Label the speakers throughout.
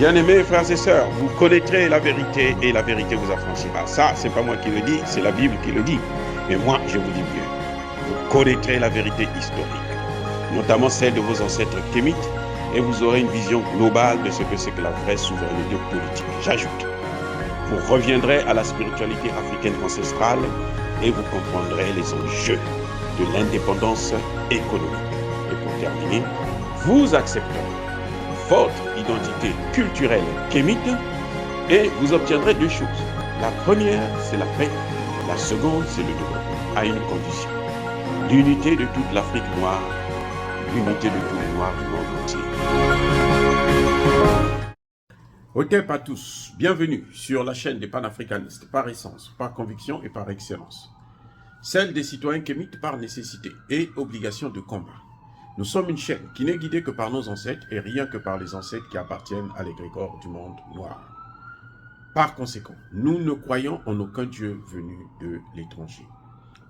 Speaker 1: Bien-aimés frères et sœurs, vous connaîtrez la vérité et la vérité vous affranchira. Ça, c'est pas moi qui le dis, c'est la Bible qui le dit. Mais moi, je vous dis mieux. Vous connaîtrez la vérité historique, notamment celle de vos ancêtres kémites, et vous aurez une vision globale de ce que c'est que la vraie souveraineté politique. J'ajoute, vous reviendrez à la spiritualité africaine ancestrale et vous comprendrez les enjeux de l'indépendance économique. Et pour terminer, vous accepterez votre identité culturelle kémite et vous obtiendrez deux choses. La première, c'est la paix. La seconde, c'est le développement, à une condition. L'unité de toute l'Afrique noire, l'unité de tous les Noirs du monde entier. Ok, pas tous. Bienvenue sur la chaîne des panafricanistes, par essence, par conviction et par excellence. Celle des citoyens kémites par nécessité et obligation de combat. Nous sommes une chaîne qui n'est guidée que par nos ancêtres et rien que par les ancêtres qui appartiennent à l'égrégore du monde noir. Par conséquent, nous ne croyons en aucun Dieu venu de l'étranger.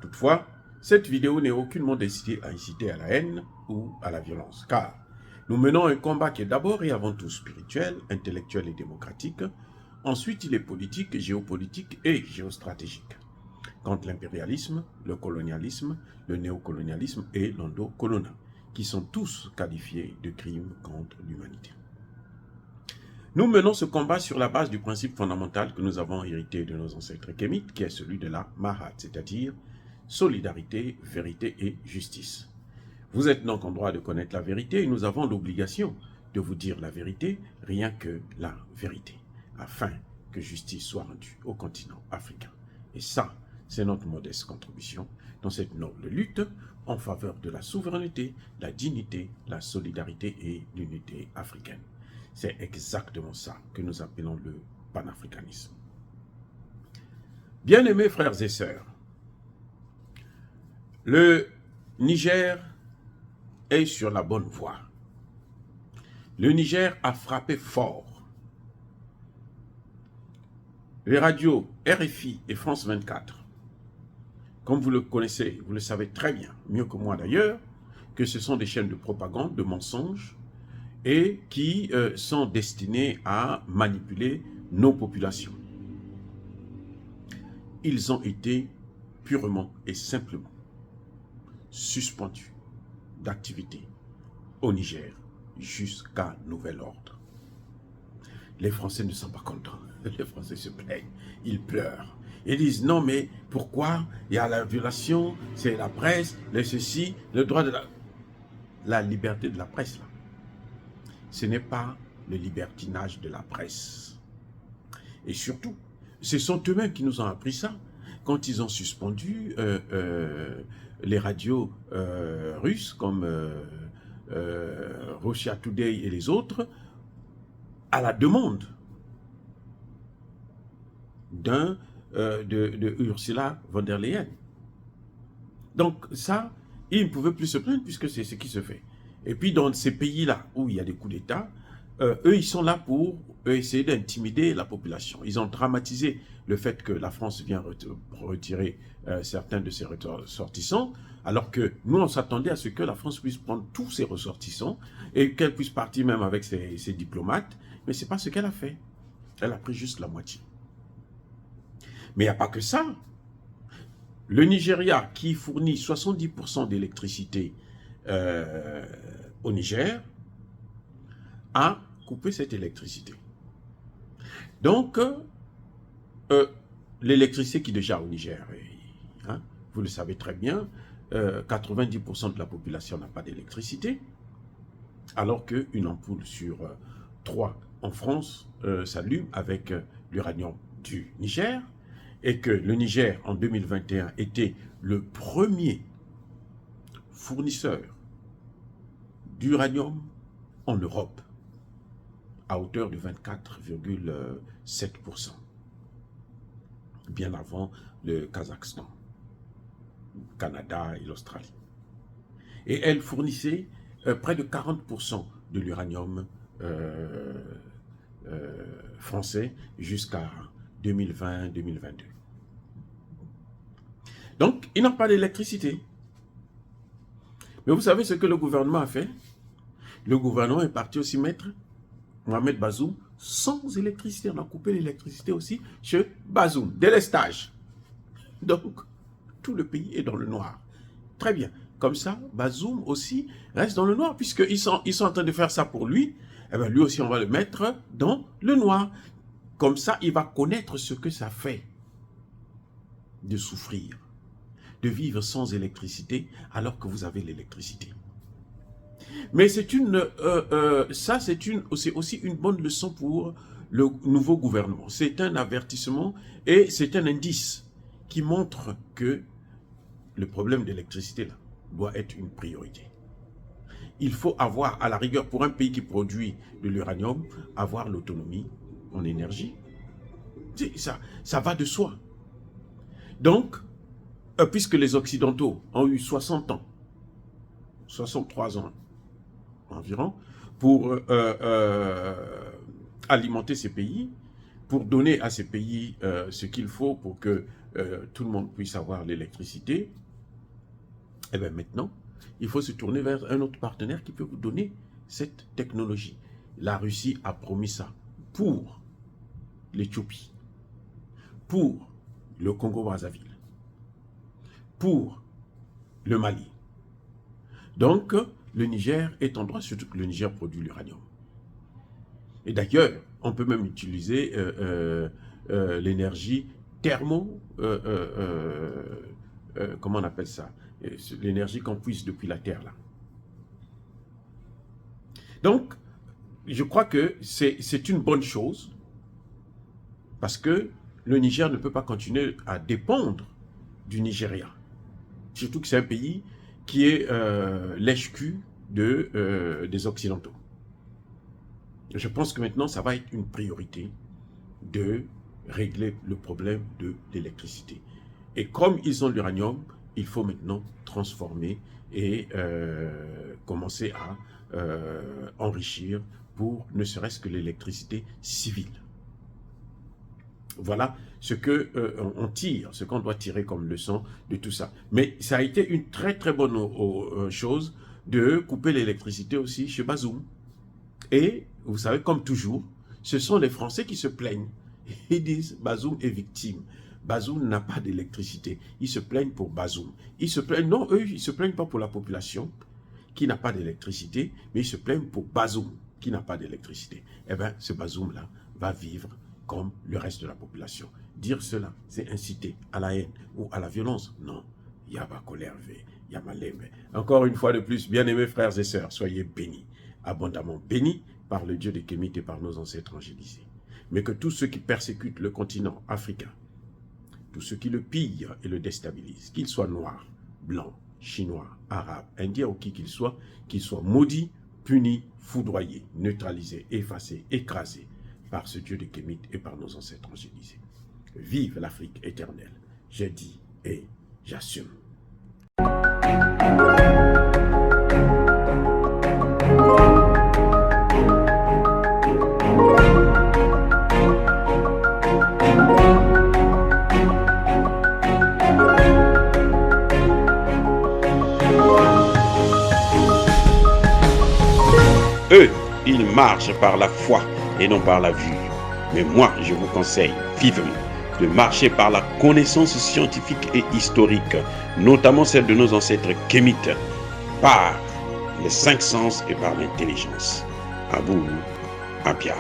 Speaker 1: Toutefois, cette vidéo n'est aucunement destinée à inciter à la haine ou à la violence, car nous menons un combat qui est d'abord et avant tout spirituel, intellectuel et démocratique. Ensuite, il est politique, géopolitique et géostratégique. Contre l'impérialisme, le colonialisme, le néocolonialisme et l'endocoloniat, qui sont tous qualifiés de crimes contre l'humanité. Nous menons ce combat sur la base du principe fondamental que nous avons hérité de nos ancêtres kémites, qui est celui de la Mahat, c'est-à-dire solidarité, vérité et justice. Vous êtes donc en droit de connaître la vérité et nous avons l'obligation de vous dire la vérité, rien que la vérité, afin que justice soit rendue au continent africain. Et ça, c'est notre modeste contribution dans cette noble lutte en faveur de la souveraineté, la dignité, la solidarité et l'unité africaine. C'est exactement ça que nous appelons le panafricanisme. Bien-aimés frères et sœurs, le Niger est sur la bonne voie. Le Niger a frappé fort. Les radios RFI et France 24, comme vous le connaissez, vous le savez très bien, mieux que moi d'ailleurs, que ce sont des chaînes de propagande, de mensonges, et qui sont destinées à manipuler nos populations. Ils ont été purement et simplement suspendus d'activité au Niger jusqu'à nouvel ordre. Les Français ne sont pas contents. Les Français se plaignent, ils pleurent. Ils disent non mais pourquoi il y a la violation, c'est la presse, le ceci, le droit de la liberté de la presse là. Ce n'est pas le libertinage de la presse. Et surtout, ce sont eux-mêmes qui nous ont appris ça quand ils ont suspendu les radios russes comme Russia Today et les autres à la demande de Ursula von der Leyen. Donc ça, ils ne pouvaient plus se plaindre puisque c'est ce qui se fait. Et puis dans ces pays-là où il y a des coups d'État, eux ils sont là pour essayer d'intimider la population. Ils ont dramatisé le fait que la France vient retirer certains de ses ressortissants, alors que nous on s'attendait à ce que la France puisse prendre tous ses ressortissants et qu'elle puisse partir même avec ses diplomates, mais ce n'est pas ce qu'elle a fait. Elle a pris juste la moitié. Mais il n'y a pas que ça. Le Nigeria, qui fournit 70% d'électricité au Niger, a coupé cette électricité. Donc, l'électricité qui est déjà au Niger, hein, vous le savez très bien, 90% de la population n'a pas d'électricité, alors qu'une ampoule sur 3 en France s'allume avec l'uranium du Niger, et que le Niger, en 2021, était le premier fournisseur d'uranium en Europe, à hauteur de 24,7%, bien avant le Kazakhstan, le Canada et l'Australie. Et elle fournissait près de 40% de l'uranium français jusqu'à 2020-2022. Donc, ils n'ont pas d'électricité. Mais vous savez ce que le gouvernement a fait? Le gouvernement est parti aussi mettre Mohamed Bazoum, sans électricité. On a coupé l'électricité aussi chez Bazoum, délestage. Donc, tout le pays est dans le noir. Très bien. Comme ça, Bazoum aussi reste dans le noir, puisqu'ils sont en train de faire ça pour lui. Eh bien, lui aussi, on va le mettre dans le noir. Comme ça, il va connaître ce que ça fait de souffrir, de vivre sans électricité alors que vous avez l'électricité. Mais c'est aussi une bonne leçon pour le nouveau gouvernement. C'est un avertissement et c'est un indice qui montre que le problème d'électricité là doit être une priorité. Il faut avoir, à la rigueur, pour un pays qui produit de l'uranium, avoir l'autonomie en énergie. Ça va de soi. Donc, puisque les Occidentaux ont eu 60 ans, 63 ans environ, pour alimenter ces pays, pour donner à ces pays ce qu'il faut pour que tout le monde puisse avoir l'électricité, et bien maintenant, il faut se tourner vers un autre partenaire qui peut vous donner cette technologie. La Russie a promis ça pour l'Éthiopie, pour le Congo-Brazzaville, pour le Mali. Donc, le Niger est en droit, surtout que le Niger produit l'uranium. Et d'ailleurs, on peut même utiliser l'énergie thermo... comment on appelle ça? L'énergie qu'on puise depuis la Terre, là. Donc, je crois que c'est une bonne chose, parce que le Niger ne peut pas continuer à dépendre du Nigeria. Surtout que c'est un pays qui est lèche-cul des Occidentaux. Je pense que maintenant, ça va être une priorité de régler le problème de l'électricité. Et comme ils ont l'uranium, il faut maintenant transformer et commencer à enrichir pour ne serait-ce que l'électricité civile. Voilà ce qu'on tire, ce qu'on doit tirer comme leçon de tout ça. Mais ça a été une très très bonne chose de couper l'électricité aussi chez Bazoum. Et vous savez, comme toujours, ce sont les Français qui se plaignent. Ils disent Bazoum est victime. Bazoum n'a pas d'électricité. Ils se plaignent pour Bazoum. Ils se plaignent, non, eux, ils ne se plaignent pas pour la population qui n'a pas d'électricité, mais ils se plaignent pour Bazoum qui n'a pas d'électricité. Eh bien, ce Bazoum-là va vivre comme le reste de la population. Dire cela, c'est inciter à la haine ou à la violence. Non, il y a ma colère, il y a ma lème. Encore une fois de plus, bien-aimés frères et sœurs, soyez bénis, abondamment bénis par le Dieu des Kémites et par nos ancêtres angélisés. Mais que tous ceux qui persécutent le continent africain, tous ceux qui le pillent et le déstabilisent, qu'ils soient noirs, blancs, chinois, arabes, indiens ou qui qu'ils soient maudits, punis, foudroyés, neutralisés, effacés, écrasés par ce Dieu des Kémites et par nos ancêtres angélisés. Vive l'Afrique éternelle. J'ai dit et j'assume.
Speaker 2: Eux, ils marchent par la foi et non par la vue. Mais moi, je vous conseille vivement de marcher par la connaissance scientifique et historique, notamment celle de nos ancêtres kémites, par les 5 sens et par l'intelligence. Abou Abia.